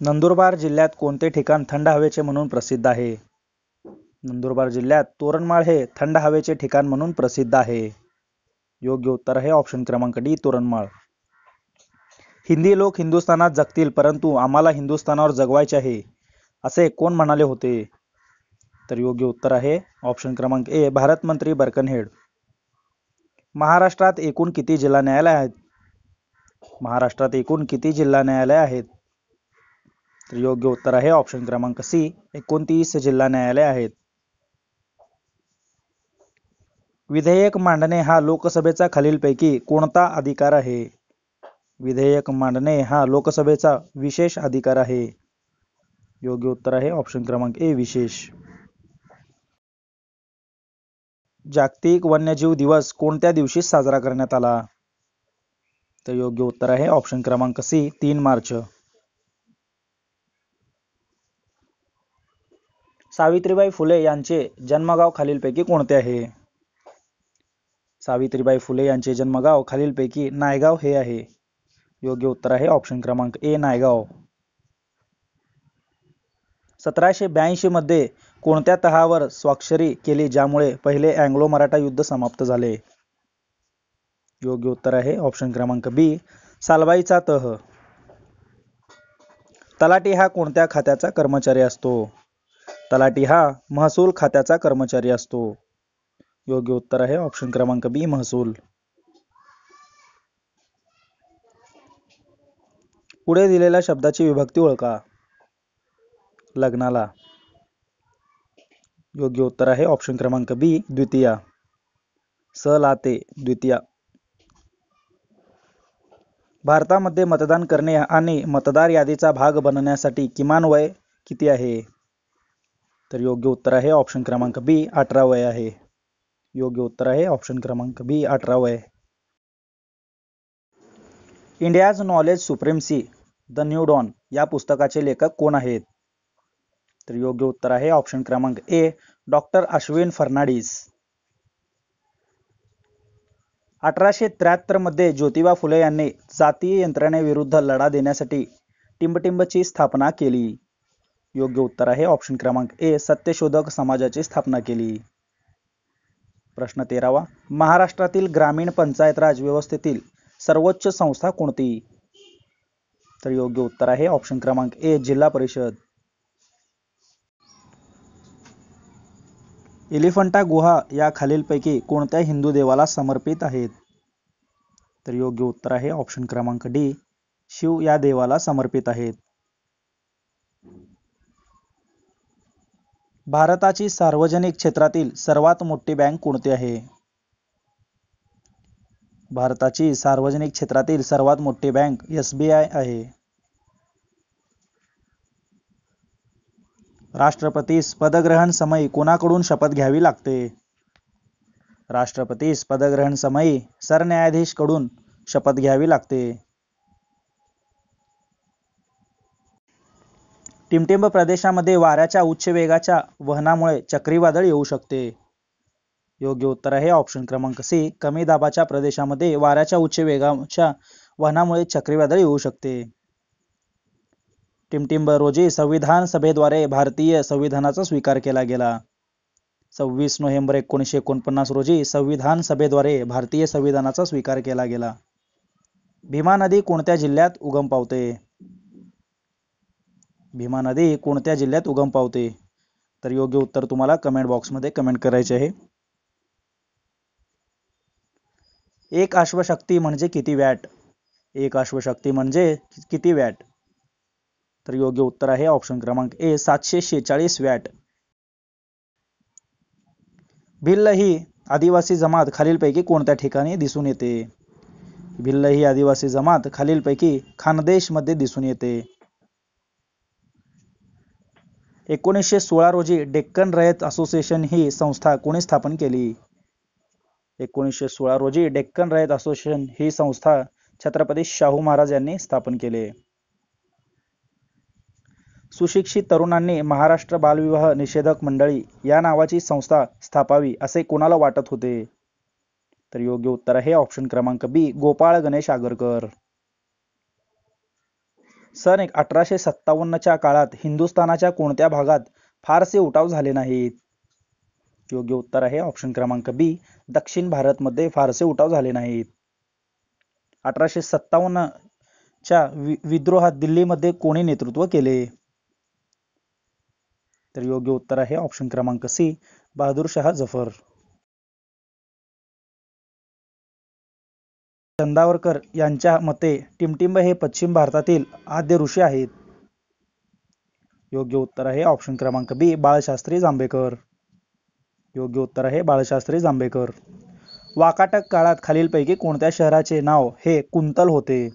नंदुरबार जिल्ह्यात कोणते ठिकाण थंड हवेचे म्हणून प्रसिद्ध आहे? नंदुरबार जिल्ह्यात तोरणमाळ हे थंड हवेचे ठिकाण म्हणून प्रसिद्ध आहे. योग्य उत्तर आहे ऑप्शन क्रमांक डी तोरणमाळ. हिंदी लोक हिंदुस्थानात जगतील परंतु आम्हाला हिंदुस्थानावर जगवायचे आहे असे कोण म्हणाले होते? तर योग्य उत्तर आहे ऑप्शन क्रमांक ए भारत मंत्री बर्कनहेड. महाराष्ट्रात एकूण किती जिल्हा न्यायालय आहेत? महाराष्ट्रात एकूण किती जिल्हा न्यायालय आहेत? तर योग्य उत्तर आहे ऑप्शन क्रमांक सी 29 जिल्हा न्यायालय आहेत. विधेयक मांडणे हा लोकसभेचा खालीलपैकी कोणता अधिकार आहे? विधेयक मांडणे हा लोकसभेचा विशेष अधिकार आहे. योग्य उत्तर आहे ऑप्शन क्रमांक ए विशेष. जागतिक वन्यजीव दिवस कोणत्या दिवशी साजरा करण्यात आला? तर योग्य उत्तर आहे ऑप्शन क्रमांक सी 3 मार्च. सावित्रीबाई फुले यांचे जन्मगाव खालीलपैकी कोणते आहे? सावित्रीबाई फुले यांचे जन्मगाव खालीलपैकी नायगाव हे आहे. योग्य उत्तर आहे ऑप्शन क्रमांक ए नायगाव. 1782 मध्ये कोणत्या तहावर स्वाक्षरी केली ज्यामुळे पहिले अँग्लो मराठा युद्ध समाप्त झाले? योग्य उत्तर आहे ऑप्शन क्रमांक बी सालबाईचा तह. तलाठी हा कोणत्या खात्याचा कर्मचारी असतो? तलाठी हा महसूल खात्याचा कर्मचारी असतो. योग्य उत्तर आहे ऑप्शन क्रमांक बी महसूल. पुढे दिलेल्या शब्दाची विभक्ती ओळखा. लग्नाला. योग्य उत्तर आहे ऑप्शन क्रमांक बी द्वितीया. सलाते द्वितीया. भारतामध्ये मतदान करणे आणि मतदार यादीचा भाग बनण्यासाठी किमान वय किती आहे? तर योग्य उत्तर आहे ऑप्शन क्रमांक बी 18 वय आहे. योग्य उत्तर आहे ऑप्शन क्रमांक बी 18 वय. India's knowledge supremacy the new dawn या पुस्तकाचे लेखक कोण आहेत? तर योग्य उत्तर आहे ऑप्शन क्रमांक ए डॉक्टर अश्विन फर्नांडिस. 1873 मध्ये ज्योतिबा फुले यांनी जातीय यंत्रणेविरुद्ध लढा देण्यासाठी टिंबटिंबची स्थापना केली. योग्य उत्तर आहे ऑप्शन क्रमांक ए सत्यशोधक समाजाची स्थापना केली. प्रश्न 13वा. महाराष्ट्रातील ग्रामीण पंचायत राज व्यवस्थेतील सर्वोच्च संस्था कोणती? तर योग्य उत्तर आहे ऑप्शन क्रमांक ए जिल्हा परिषद. एलिफंटा गुहा या खालीलपैकी कोणत्या हिंदू देवाला समर्पित आहेत? तर योग्य उत्तर आहे ऑप्शन क्रमांक डी शिव या देवाला समर्पित आहेत. भारताची सार्वजनिक क्षेत्रातील सर्वात मोठी बँक कोणती आहे? भारताची सार्वजनिक क्षेत्रातील सर्वात मोठी बँक SBI आहे. राष्ट्रपतीस पदग्रहण समयी कोणाकडून शपथ घ्यावी लागते? राष्ट्रपतीस पदग्रहण समयी सरन्यायाधीश कडून शपथ घ्यावी लागते. टिमटिंब प्रदेशामध्ये वाऱ्याच्या उच्च वेगाच्या वहनामुळे चक्रीवादळ येऊ शकते. योग्य उत्तर आहे ऑप्शन क्रमांक सी कमी दाबाच्या प्रदेशामध्ये वाऱ्याच्या उच्च वेगाच्या वहनामुळे चक्रीवादळ येऊ शकते. टिमटिंब रोजी संविधान सभेद्वारे भारतीय संविधानाचा स्वीकार केला गेला. 26 नोव्हेंबर 1949 रोजी संविधान सभेद्वारे भारतीय संविधानाचा स्वीकार केला गेला. भीमा नदी कोणत्या जिल्ह्यात उगम पावते? भीमा नदी कोणत्या जिल्ह्यात उगम पावते? तर योग्य उत्तर तुम्हाला कमेंट बॉक्समध्ये कमेंट करायचे आहे. एक अश्वशक्ती म्हणजे किती वॅट? एक अश्वशक्ती म्हणजे किती वॅट? तर योग्य उत्तर आहे ऑप्शन क्रमांक ए 746 वॅट. भिल्ल ही आदिवासी जमात खालीलपैकी कोणत्या ठिकाणी दिसून येते? भिल्ल ही आदिवासी जमात खालीलपैकी खानदेश मध्ये दिसून येते. 1916 रोजी डेक्कन रयत असोसिएशन ही संस्था कोणी स्थापन केली? 1916 रोजी डेक्कन रयत असोसिएशन ही संस्था छत्रपती शाहू महाराज यांनी स्थापन केले. सुशिक्षित तरुणांनी महाराष्ट्र बालविवाह निषेधक मंडळी या नावाची संस्था स्थापावी असे कोणाला वाटत होते? तर योग्य उत्तर आहे ऑप्शन क्रमांक बी गोपाळ गणेश आगरकर. सन 1857च्या काळात हिंदुस्थानाच्या कोणत्या भागात फारसे उठाव झाले नाहीत? योग्य उत्तर आहे ऑप्शन क्रमांक बी, दक्षिण भारतमध्ये फारसे उठाव झाले नाहीत. 1857च्या विद्रोहात दिल्लीमध्ये कोणी नेतृत्व केले? तर योग्य उत्तर आहे ऑप्शन क्रमांक सी, बहादूर शाह जफर. चंदावरकर यांच्या मते टिमटिंब हे पश्चिम भारतातील आद्य ऋषी आहेत. योग्य उत्तर आहे ऑप्शन क्रमांक बी, बाळशास्त्री जांभेकर. योग्य उत्तर आहे बाळशास्त्री जांभेकर. वाकाटक काळात खालीलपैकी कोणत्या शहराचे नाव हे कुंतल होते?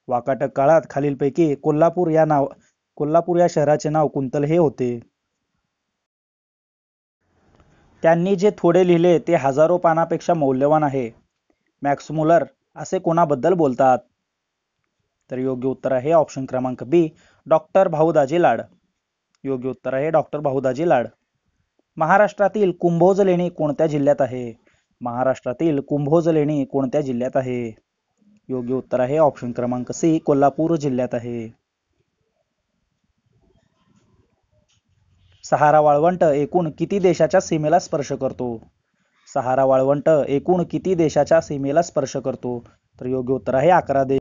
वाकाटक काळात खालीलपैकी कोल्हापूर या शहराचे नाव कुंतल हे होते. त्यांनी जे थोडे लिहिले ते हजारो पानापेक्षा मौल्यवान आहे, मॅक्स मुलर असे कोणाबद्दल बोलतात? तर योग्य उत्तर आहे ऑप्शन क्रमांक बी, डॉक्टर भाऊदाजी लाड. योग्य उत्तर आहे डॉक्टर भाऊदाजी लाड. महाराष्ट्रातील कुंभोज लेणी कोणत्या जिल्ह्यात आहे? महाराष्ट्रातील कुंभोज लेणी कोणत्या जिल्ह्यात आहे? योग्य उत्तर आहे ऑप्शन क्रमांक सी, कोल्हापूर जिल्ह्यात आहे. सहारा वाळवंट एकूण किती देशाच्या सीमेला स्पर्श करतो? सहारा वाळवंट एकूण किती देशाच्या सीमेला स्पर्श करतो? तर योग्य उत्तर आहे 11 देश.